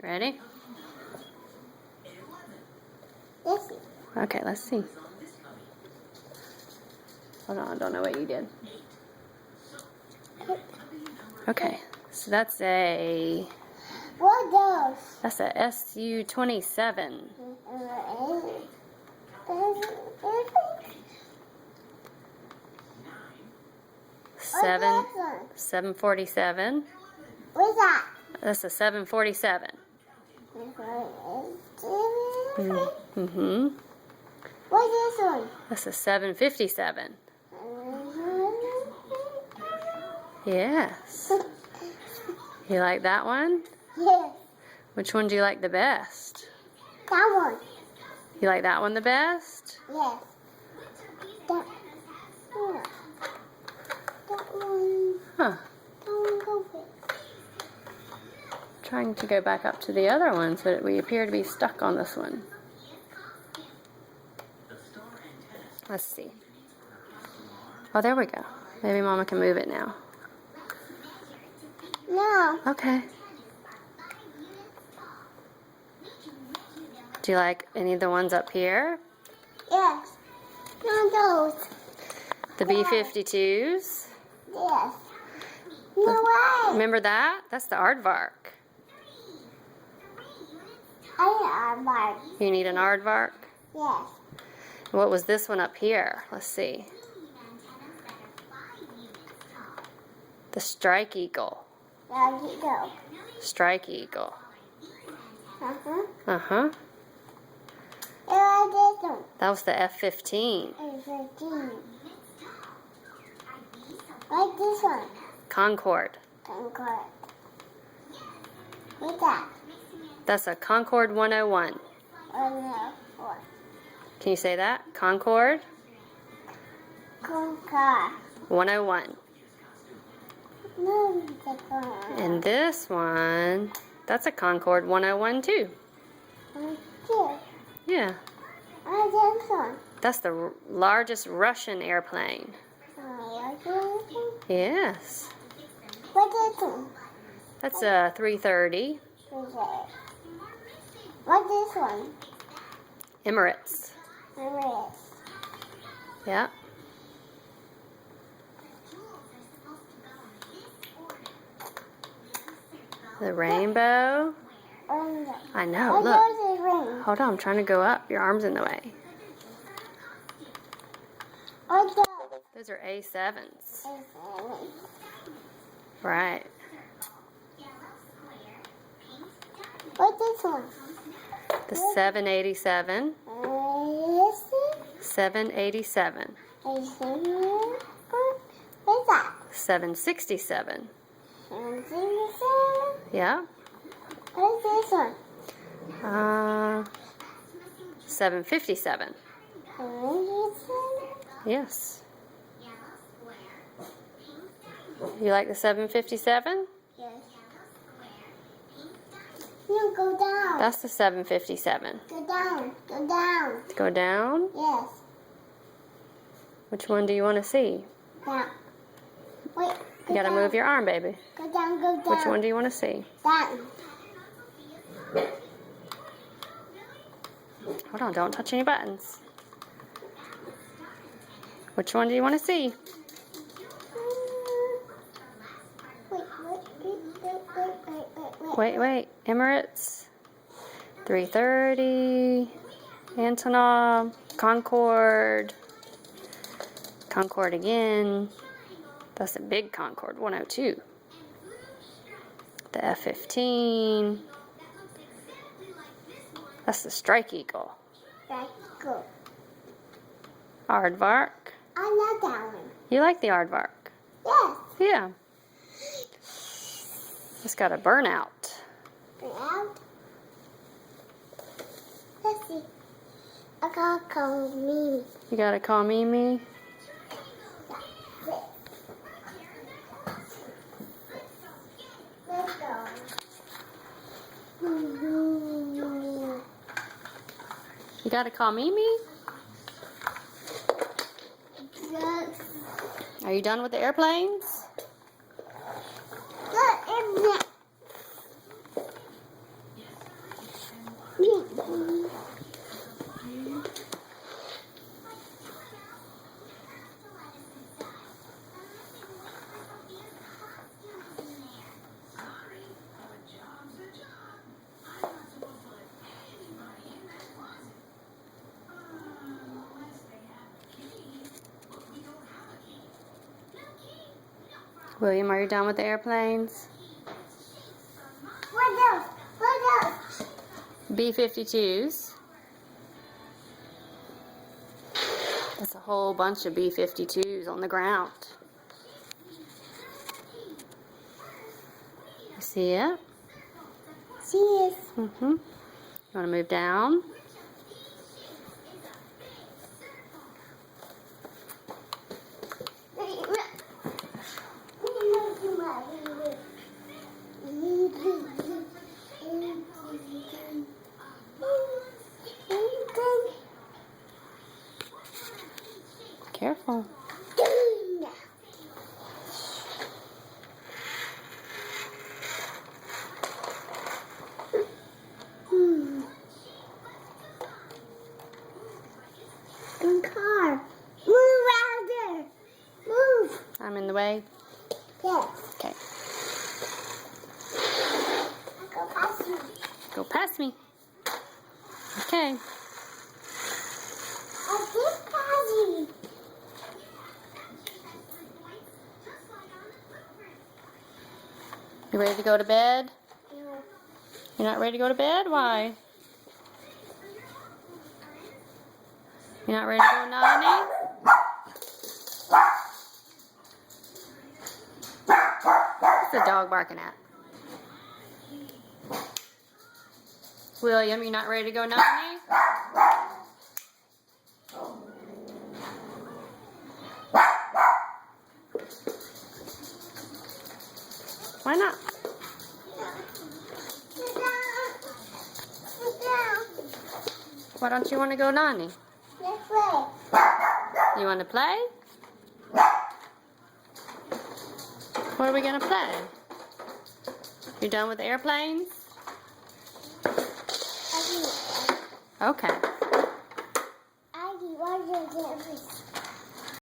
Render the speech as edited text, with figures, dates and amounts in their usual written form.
Ready? Yes. Okay, let's see. Hold on, I don't know what you did. Okay, so that's a SU-27. 747. What's that? That's a 747. Mm-hmm. What's this one? That's a 757. Yes. You like that one? Yes. Which one do you like the best? That one. You like that one the best? Yes. That one. That one. Huh. That one go with. Trying to go back up to the other ones, but we appear to be stuck on this one. Let's see. Oh, there we go. Maybe Mama can move it now. No. Okay. Do you like any of the ones up here? Yes. No, those. The B-52s? Yes. No way. Remember that? That's the aardvark. I need a mark. You need an aardvark? Yes. What was this one up here? Let's see. The Strike Eagle. There you go. Strike Eagle. Uh-huh. Uh-huh. And this one. That was the F-15. And 15. Like this one. Concorde. Concord. What's that? That's a Concorde 101. Oh, no. What? Can you say that? Concorde Concord. 101. No, it's a Concord. And this one, that's a Concorde 101 too. Here. Yeah. And this one. That's the largest Russian airplane. What's this one? Yes. What's this one? That's a 330. What's this one? Emirates. Emirates. Yeah. The rainbow. I know, look. Ring. Hold on, I'm trying to go up. Your arm's in the way. What's that? Those are A7s. Right. What's this one? The 787. 787. What's that? 767. Yeah. What's this one? 757. Yes. You like the 757? Yes. No, go down. That's the 757. Go down. Go down. Go down? Yes. Which one do you want to see? Down. Wait. You gotta move your arm, baby. Go down. Go down. Which one do you want to see? Down. Hold on, don't touch any buttons. Which one do you want to see? Wait. Emirates. 330. Antonov. Concorde. Concorde again. That's a big Concorde 102. The F-15. That's the Strike Eagle. Let's go. Aardvark. I love that one. You like the aardvark? Yes. Yeah. It's got a burnout. Out. Let's see. I gotta call Mimi. You gotta call Mimi. Let's go. You gotta call Mimi? Yes. Are you done with the airplanes? 这一面 William, are you done with the airplanes? What else? What else? B-52s. That's a whole bunch of B-52s on the ground. You see it? She is. Mm-hmm. You want to move down? Careful. Car. Move out there. Move. I'm in the way. Yes. Okay. Go past me. Go past me. Okay. I did pass you. You ready to go to bed? No. You're not ready to go to bed? Why? You're not ready to go nanny? What's the dog barking at? William, you're not ready to go nanny? Why not? Sit down. Sit down. Why don't you want to go nanny? This way. You want to play? What are we going to play? You done with airplanes? Okay. Aggie, why did you get this?